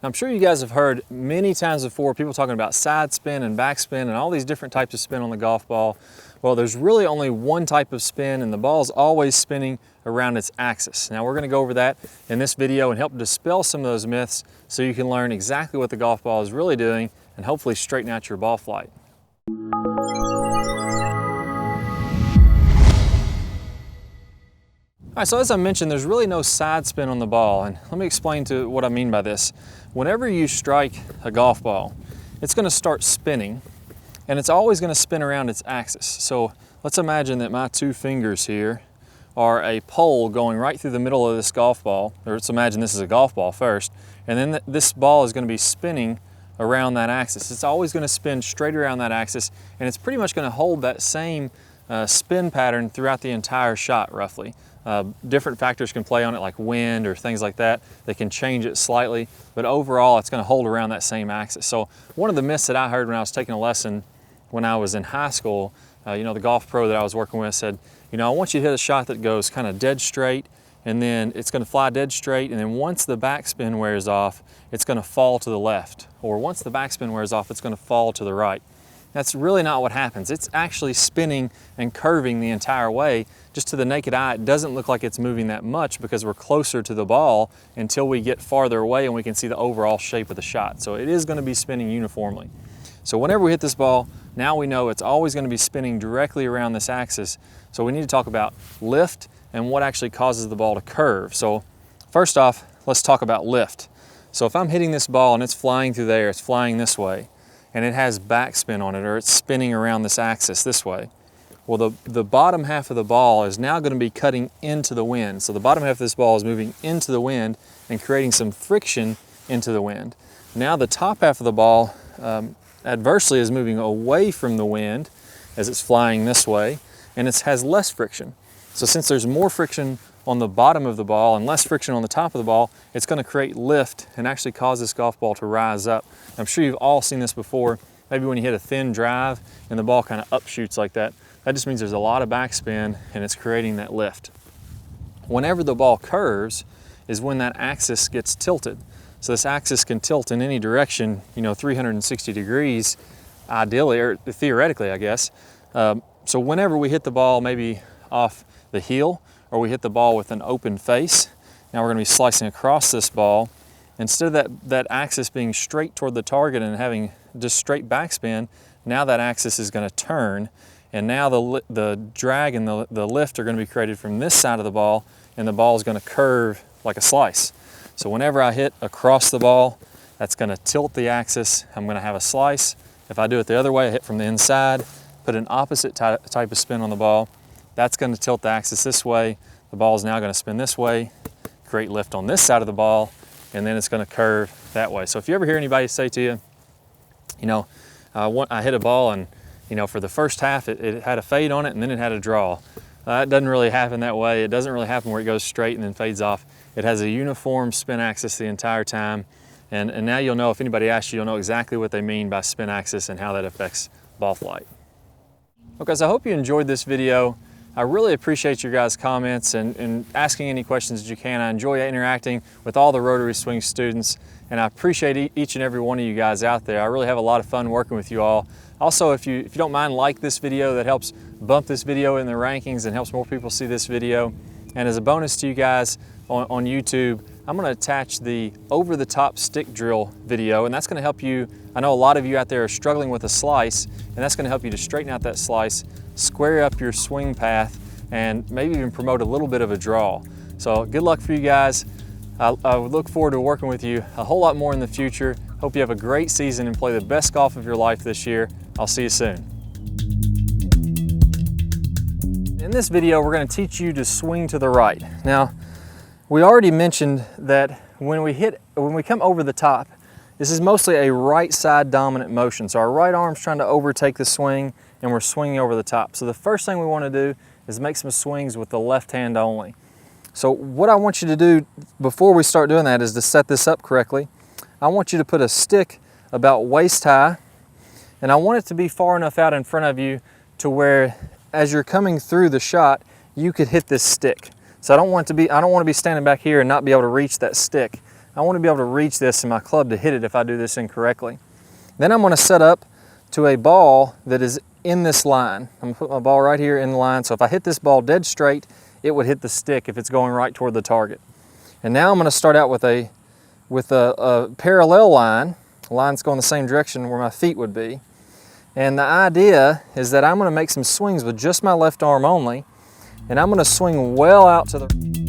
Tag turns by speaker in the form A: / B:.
A: I'm sure you guys have heard many times before people talking about side spin and backspin and all these different types of spin on the golf ball. Well, there's really only one type of spin, and the ball is always spinning around its axis. Now we're going to go over that in this video and help dispel some of those myths so you can learn exactly what the golf ball is really doing and hopefully straighten out your ball flight. All right, so as I mentioned, there's really no side spin on the ball, and let me explain to what I mean by this. Whenever you strike a golf ball, it's going to start spinning, and it's always going to spin around its axis. So let's imagine that my two fingers here are a pole going right through the middle of this golf ball, or let's imagine this is a golf ball first, and then this ball is going to be spinning around that axis. It's always going to spin straight around that axis, and it's pretty much going to hold that same spin pattern throughout the entire shot, roughly. Different factors can play on it, like wind or things like that. They can change it slightly, but overall it's going to hold around that same axis. So one of the myths that I heard when I was taking a lesson when I was in high school, you know, the golf pro that I was working with said, you know, I want you to hit a shot that goes kind of dead straight, and then it's going to fly dead straight, and then once the backspin wears off, it's going to fall to the left, or once the backspin wears off, it's going to fall to the right. That's really not what happens. It's actually spinning and curving the entire way. Just to the naked eye, it doesn't look like it's moving that much because we're closer to the ball until we get farther away and we can see the overall shape of the shot. So it is going to be spinning uniformly. So whenever we hit this ball, now we know it's always going to be spinning directly around this axis. So we need to talk about lift and what actually causes the ball to curve. So first off, let's talk about lift. So if I'm hitting this ball and it's flying through there, it's flying this way, and it has backspin on it, or it's spinning around this axis this way. Well, the bottom half of the ball is now going to be cutting into the wind. So the bottom half of this ball is moving into the wind and creating some friction into the wind. Now the top half of the ball adversely is moving away from the wind as it's flying this way, and it has less friction. So since there's more friction on the bottom of the ball and less friction on the top of the ball, it's going to create lift and actually cause this golf ball to rise up. I'm sure you've all seen this before. Maybe when you hit a thin drive and the ball kind of upshoots like that. That just means there's a lot of backspin and it's creating that lift. Whenever the ball curves is when that axis gets tilted. So this axis can tilt in any direction, you know, 360 degrees, ideally, or theoretically, I guess. So whenever we hit the ball maybe off the heel, or we hit the ball with an open face, now we're going to be slicing across this ball. Instead of that axis being straight toward the target and having just straight backspin, now that axis is going to turn, and now the drag and the lift are going to be created from this side of the ball, and the ball is going to curve like a slice. So whenever I hit across the ball, that's going to tilt the axis. I'm going to have a slice. If I do it the other way, I hit from the inside, put an opposite type of spin on the ball, that's going to tilt the axis this way. The ball is now going to spin this way, create lift on this side of the ball, and then it's going to curve that way. So if you ever hear anybody say to you, you know, I hit a ball and, you know, for the first half it had a fade on it and then it had a draw. It doesn't really happen that way. It doesn't really happen where it goes straight and then fades off. It has a uniform spin axis the entire time. And now you'll know, if anybody asks you, you'll know exactly what they mean by spin axis and how that affects ball flight. Okay, so I hope you enjoyed this video. I really appreciate your guys' comments and asking any questions that you can. I enjoy interacting with all the Rotary Swing students, and I appreciate each and every one of you guys out there. I really have a lot of fun working with you all. Also, if you don't mind, like this video. That helps bump this video in the rankings and helps more people see this video. And as a bonus to you guys on YouTube, I'm going to attach the over-the-top stick drill video, and that's going to help you. I know a lot of you out there are struggling with a slice, and that's going to help you to straighten out that slice, square up your swing path, and maybe even promote a little bit of a draw. So good luck for you guys. I would look forward to working with you a whole lot more in the future. Hope you have a great season and play the best golf of your life this year. I'll see you soon. In this video, we're going to teach you to swing to the right. Now, we already mentioned that when we come over the top, this is mostly a right side dominant motion. So our right arm's trying to overtake the swing and we're swinging over the top. So the first thing we want to do is make some swings with the left hand only. So what I want you to do before we start doing that is to set this up correctly. I want you to put a stick about waist high, and I want it to be far enough out in front of you to where as you're coming through the shot, you could hit this stick. So I don't want to be standing back here and not be able to reach that stick. I want to be able to reach this in my club to hit it if I do this incorrectly. Then I'm going to set up to a ball that is in this line. I'm going to put my ball right here in the line, so if I hit this ball dead straight, it would hit the stick if it's going right toward the target. And now I'm going to start out with a parallel line. The line's going the same direction where my feet would be. And the idea is that I'm going to make some swings with just my left arm only, and I'm going to swing well out to the